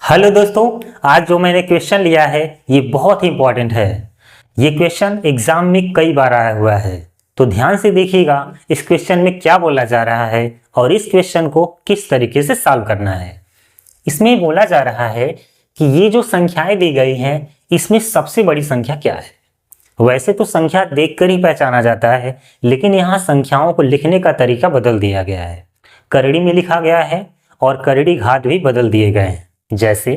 Hello दोस्तों, आज जो मैंने क्वेश्चन लिया है ये बहुत ही इंपॉर्टेंट है। ये क्वेश्चन एग्जाम में कई बार आया हुआ है, तो ध्यान से देखिएगा इस क्वेश्चन में क्या बोला जा रहा है और इस क्वेश्चन को किस तरीके से सॉल्व करना है। इसमें बोला जा रहा है कि ये जो संख्याएं दी गई हैं इसमें सबसे बड़ी संख्या क्या है। वैसे तो संख्या देखकर ही पहचाना जाता है, लेकिन यहाँ संख्याओं को लिखने का तरीका बदल दिया गया है। करड़ी में लिखा गया है और करड़ी घात भी बदल दिए गए हैं। जैसे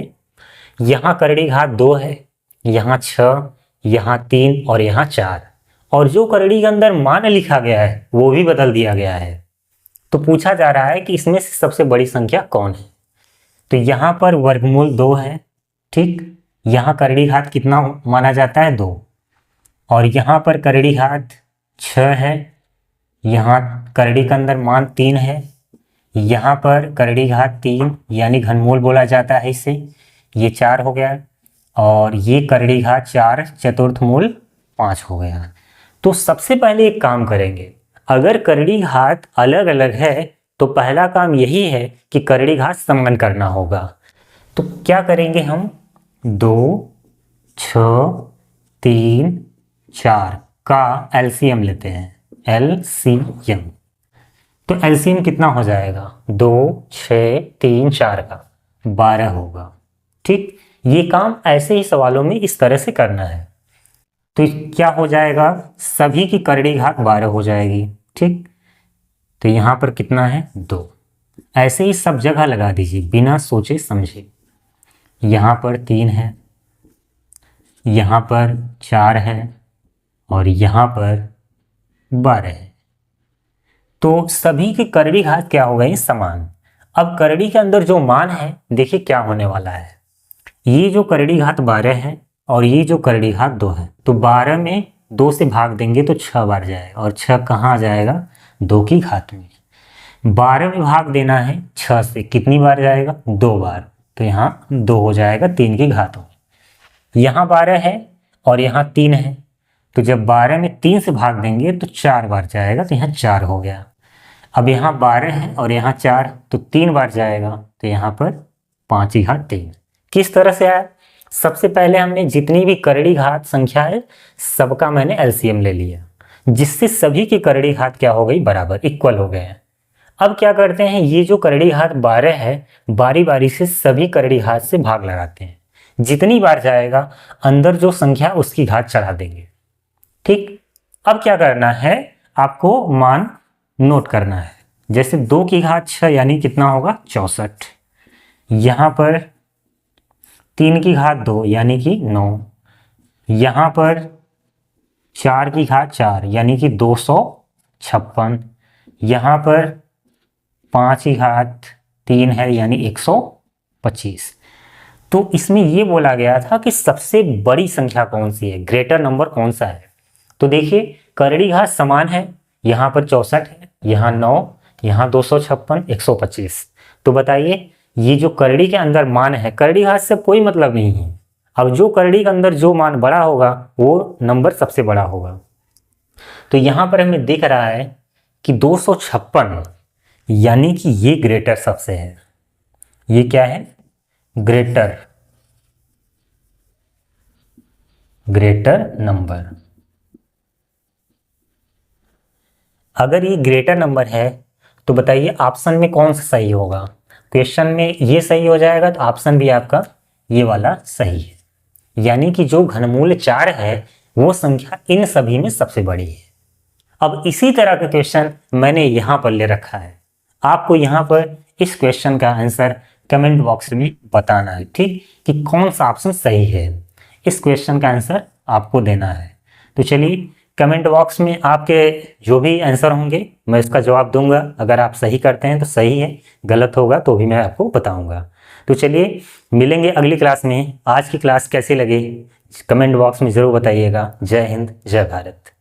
यहाँ करड़ी घात 2 है, यहाँ 6, यहाँ 3 और यहाँ 4, और जो करड़ी के अंदर मान लिखा गया है वो भी बदल दिया गया है। तो पूछा जा रहा है कि इसमें से सबसे बड़ी संख्या कौन है। तो यहाँ पर वर्गमूल 2 है, ठीक। यहाँ करड़ी घात कितना माना जाता है 2, और यहाँ पर करड़ी घात 6 है, यहाँ करड़ी के अंदर मान 3 है, यहाँ पर करड़ी घात 3 यानी घनमूल बोला जाता है इसे, ये 4 हो गया, और ये करड़ी घात 4 चतुर्थ मूल 5 हो गया। तो सबसे पहले एक काम करेंगे, अगर करड़ी घात अलग अलग है तो पहला काम यही है कि करड़ी घात समान करना होगा। तो क्या करेंगे हम, 2, 6, 3, 4 का एलसीएम लेते हैं, एलसीएम। तो एलसीएम कितना हो जाएगा, 2, 6, 3, 4 का 12 होगा, ठीक। ये काम ऐसे ही सवालों में इस तरह से करना है। तो क्या हो जाएगा, सभी की करड़ी घात 12 हो जाएगी, ठीक। तो यहाँ पर कितना है, 2। ऐसे ही सब जगह लगा दीजिए बिना सोचे समझे। यहाँ पर 3 है, यहाँ पर 4 है, और यहाँ पर 12 है। तो सभी की करड़ी घात क्या हो गई, समान। अब करड़ी के अंदर जो मान है देखिए क्या होने वाला है, ये जो करड़ी घात 12 है और ये जो करड़ी घात 2 है, तो 12 में 2 से भाग देंगे तो 6 बार जाएगा, और 6 कहाँ आ जाएगा, 2 की घात में। 12 में भाग देना है 6 से, कितनी बार जाएगा, 2 बार, तो यहाँ 2 हो जाएगा 3 की घात में। यहाँ 12 है और यहाँ 3 है, तो जब 12 में 3 से भाग देंगे तो 4 बार जाएगा, तो यहाँ 4 हो गया। अब यहाँ 12 है और यहाँ 4, तो 3 बार जाएगा, तो यहाँ पर 5 की घात 3। किस तरह से आया, सबसे पहले हमने जितनी भी करड़ी घात संख्या है सबका मैंने एलसीएम ले लिया, जिससे सभी की करड़ी घात क्या हो गई, बराबर, इक्वल हो गए हैं। अब क्या करते हैं, ये जो करड़ी घात 12 है बारी बारी से सभी करड़ी घात से भाग लगाते हैं, जितनी बार जाएगा अंदर जो संख्या उसकी घात चढ़ा देंगे, ठीक। अब क्या करना है, आपको मान नोट करना है। जैसे 2 की घात 6 यानी कितना होगा, 64। यहाँ पर 3 की घात 2 यानी कि 9, यहाँ पर 4 की घात 4 यानी कि 256, यहाँ पर 5 की घात 3 है यानी 125। तो इसमें ये बोला गया था कि सबसे बड़ी संख्या कौन सी है, ग्रेटर नंबर कौन सा है। तो देखिए करड़ी घात समान है, यहाँ पर 64 है, यहाँ 9, यहाँ 256, 125। तो बताइए ये जो करड़ी के अंदर मान है, करड़ी घात से कोई मतलब नहीं है। अब जो करड़ी के अंदर जो मान बड़ा होगा वो नंबर सबसे बड़ा होगा। तो यहाँ पर हमें दिख रहा है कि 256 यानी कि ये ग्रेटर सबसे है। ये क्या है, ग्रेटर नंबर। अगर ये ग्रेटर नंबर है तो बताइए ऑप्शन में कौन सा सही होगा। क्वेश्चन में ये सही हो जाएगा तो ऑप्शन भी आपका ये वाला सही है, यानी कि जो घनमूल 4 है वो संख्या इन सभी में सबसे बड़ी है। अब इसी तरह का क्वेश्चन मैंने यहाँ पर ले रखा है, आपको यहाँ पर इस क्वेश्चन का आंसर कमेंट बॉक्स में बताना है, ठीक, कि कौन सा ऑप्शन सही है। इस क्वेश्चन का आंसर आपको देना है। तो चलिए कमेंट बॉक्स में आपके जो भी आंसर होंगे मैं इसका जवाब दूंगा। अगर आप सही करते हैं तो सही है, गलत होगा तो भी मैं आपको बताऊंगा। तो चलिए मिलेंगे अगली क्लास में। आज की क्लास कैसी लगी कमेंट बॉक्स में ज़रूर बताइएगा। जय हिंद, जय भारत।